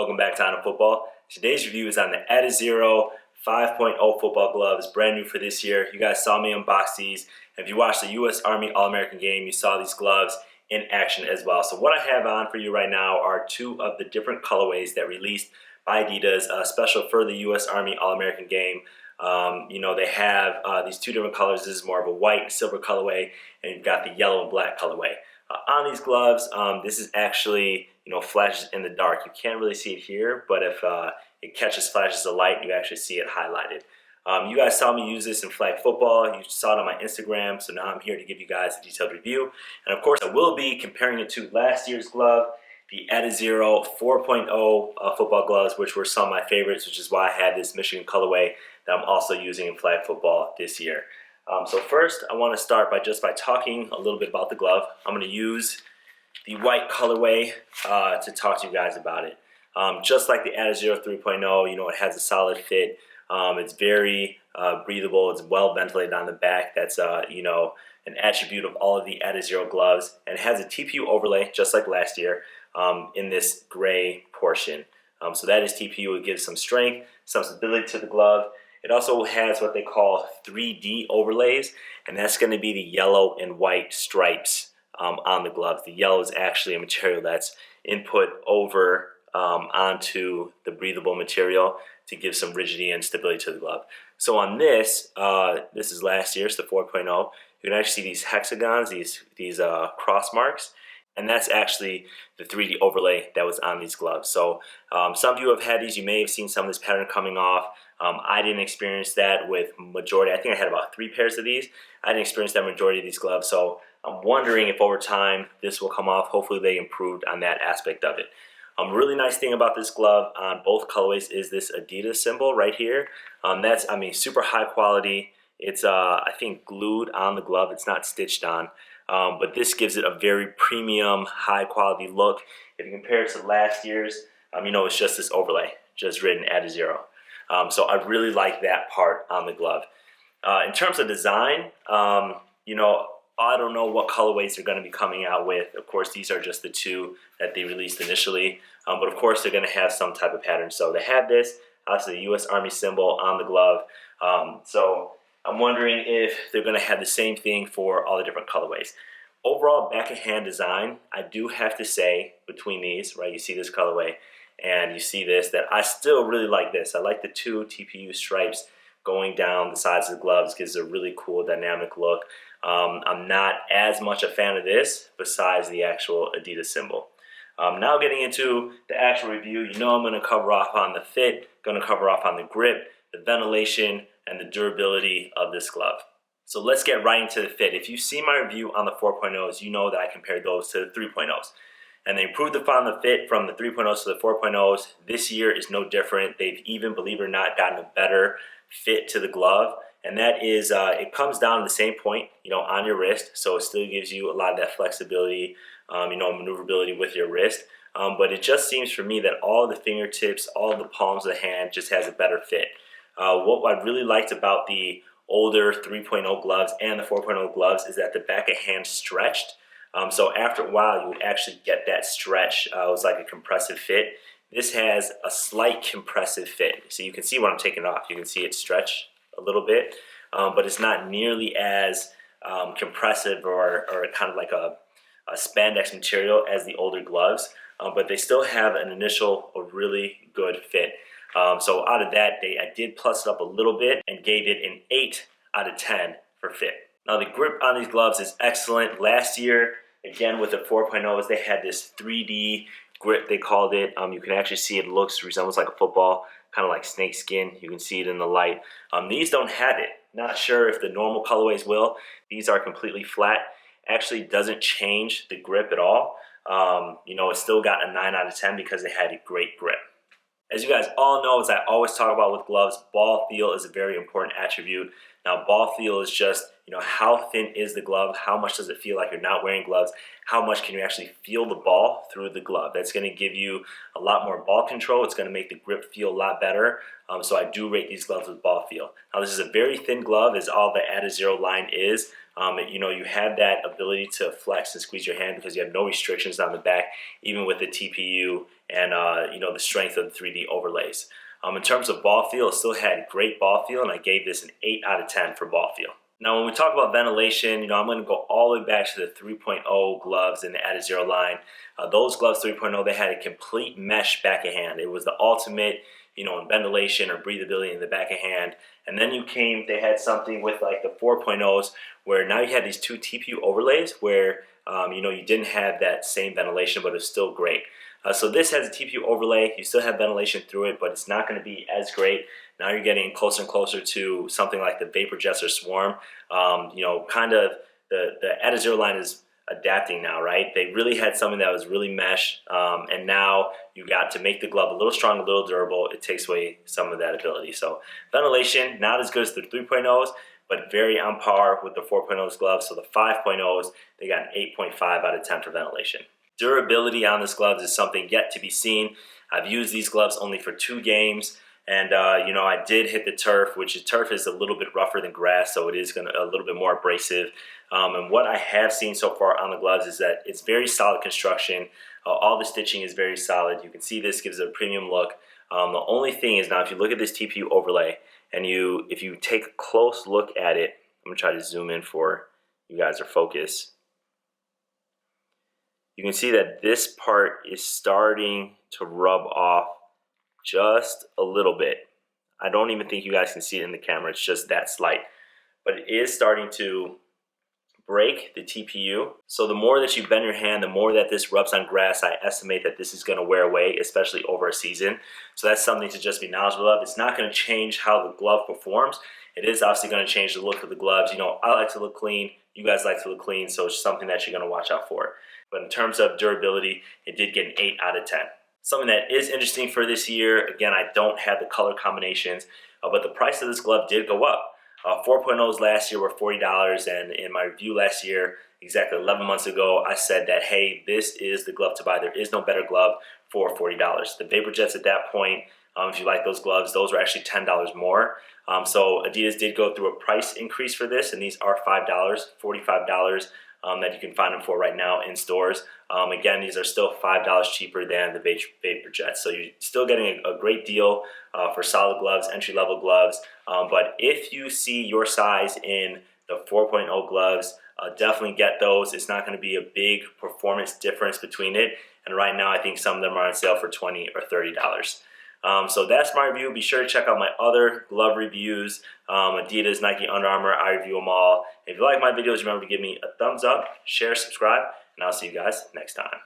Welcome back to On Football. Today's review is on the Adizero 5.0 football gloves, brand new for this year. You guys saw me unbox these. If you watched the U.S. Army All-American game, you saw these gloves in action as well. So what I have on for you right now are two of the different colorways that released by Adidas, special for the U.S. Army All-American game. They have these two different colors. This is more of a white and silver colorway, and you've got the yellow and black colorway. On these gloves, this is actually, flashes in the dark. You can't really see it here, but if it catches flashes of light, you actually see it highlighted. You guys saw me use this in flag football. You saw it on my Instagram, so now I'm here to give you guys a detailed review. And of course, I will be comparing it to last year's glove, the Adizero 4.0 football gloves, which were some of my favorites, which is why I had this Michigan colorway that I'm also using in flag football this year. So first, I want to start by talking a little bit about the glove. I'm going to use the white colorway to talk to you guys about it. Just like the Adizero 3.0, it has a solid fit. It's very breathable. It's well ventilated on the back. That's an attribute of all of the Adizero gloves, and it has a TPU overlay just like last year in this gray portion. So that is TPU. It gives some strength, some stability to the glove. It also has what they call 3D overlays, and that's going to be the yellow and white stripes on the gloves. The yellow is actually a material that's input over onto the breathable material to give some rigidity and stability to the glove. So on this, this is last year's, the 4.0, you can actually see these hexagons, these cross marks, and that's actually the 3D overlay that was on these gloves. So some of you have had these. You may have seen some of this pattern coming off. I didn't experience that with majority. I think I had about 3 pairs of these. I didn't experience that majority of these gloves. So I'm wondering if over time this will come off. Hopefully they improved on that aspect of it. Really nice thing about this glove on both colorways is this Adidas symbol right here. That's super high quality. It's I think glued on the glove. It's not stitched on. But this gives it a very premium, high quality look. If you compare it to last year's, it's just this overlay, just written Adizero. So I really like that part on the glove. In terms of design, I don't know what colorways they're going to be coming out with. Of course, these are just the two that they released initially. But of course, they're going to have some type of pattern. So they have this, obviously the U.S. Army symbol on the glove. So I'm wondering if they're going to have the same thing for all the different colorways. Overall, back of hand design, I do have to say between these, right, you see this colorway and you see this, that I still really like this. I like the 2 TPU stripes going down the sides of the gloves. Gives a really cool dynamic look. I'm not as much a fan of this besides the actual Adidas symbol. Now getting into the actual review, I'm going to cover off on the fit, going to cover off on the grip, the ventilation, and the durability of this glove. So let's get right into the fit. If you see my review on the 4.0s, you know that I compared those to the 3.0s. And they improved upon the fit from the 3.0s to the 4.0s. This year is no different. They've even, believe it or not, gotten a better fit to the glove. And that is, it comes down to the same point, on your wrist. So it still gives you a lot of that flexibility, maneuverability with your wrist. But it just seems for me that all the fingertips, all the palms of the hand just has a better fit. What I really liked about the older 3.0 gloves and the 4.0 gloves is that the back of hand stretched. So after a while, you would actually get that stretch. It was like a compressive fit. This has a slight compressive fit. So you can see when I'm taking it off, you can see it stretch a little bit, but it's not nearly as compressive or kind of like a spandex material as the older gloves, but they still have an initial, a really good fit. So out of that, I did plus it up a little bit and gave it an 8 out of 10 for fit. Now the grip on these gloves is excellent. Last year, again with the 4.0s, they had this 3D grip, they called it. You can actually see it resembles like a football, kind of like snake skin. You can see it in the light. These don't have it. Not sure if the normal colorways will. These are completely flat. Actually doesn't change the grip at all. It still got a 9 out of 10 because they had a great grip. As you guys all know, as I always talk about with gloves, ball feel is a very important attribute. Now, ball feel is just, how thin is the glove? How much does it feel like you're not wearing gloves? How much can you actually feel the ball through the glove? That's going to give you a lot more ball control. It's going to make the grip feel a lot better. So I do rate these gloves with ball feel. Now, this is a very thin glove, as all the Adizero line is. You have that ability to flex and squeeze your hand because you have no restrictions on the back, even with the TPU and the strength of the 3D overlays. In terms of ball feel, it still had great ball feel, and I gave this an 8 out of 10 for ball feel. Now, when we talk about ventilation, I'm going to go all the way back to the 3.0 gloves in the Adizero line. Those gloves 3.0, they had a complete mesh back of hand. It was the ultimate, in ventilation or breathability in the back of hand. And then they had something with like the 4.0s where now you had these two TPU overlays where, you didn't have that same ventilation, but it's still great. So this has a TPU overlay. You still have ventilation through it, but it's not going to be as great. Now you're getting closer and closer to something like the Vapor Jets or Swarm. Kind of the Adizero line is adapting now, right? They really had something that was really mesh, and now you got to make the glove a little strong, a little durable. It takes away some of that ability. So ventilation, not as good as the 3.0s, but very on par with the 4.0s gloves. So the 5.0s, they got an 8.5 out of 10 for ventilation. Durability on this glove is something yet to be seen. I've used these gloves only for 2 games, and I did hit the turf, which turf is a little bit rougher than grass, so it is a little bit more abrasive. And what I have seen so far on the gloves is that it's very solid construction. All the stitching is very solid. You can see this gives it a premium look. The only thing is now if you look at this TPU overlay, and if you take a close look at it, I'm gonna try to zoom in for you guys to focus. You can see that this part is starting to rub off just a little bit. I don't even think you guys can see it in the camera. It's just that slight. But it is starting to break the TPU. So the more that you bend your hand, the more that this rubs on grass, I estimate that this is going to wear away, especially over a season. So that's something to just be knowledgeable of. It's not going to change how the glove performs. It is obviously going to change the look of the gloves. I like to look clean. You guys like to look clean, so it's something that you're going to watch out for. But in terms of durability, it did get an 8 out of 10. Something that is interesting for this year, again, I don't have the color combinations, but the price of this glove did go up. 4.0s last year were $40, and in my review last year, exactly 11 months ago, I said that, hey, this is the glove to buy. There is no better glove for $40. The Vapor Jets at that point, if you like those gloves, those were actually $10 more. So Adidas did go through a price increase for this, and these are $5, $45 that you can find them for right now in stores. Again, these are still $5 cheaper than the Vapor Jets. So you're still getting a great deal for solid gloves, entry-level gloves. But if you see your size in the 4.0 gloves, definitely get those. It's not going to be a big performance difference between it. And right now, I think some of them are on sale for $20 or $30. So that's my review. Be sure to check out my other glove reviews. Adidas, Nike, Under Armour, I review them all. If you like my videos, remember to give me a thumbs up, share, subscribe, and I'll see you guys next time.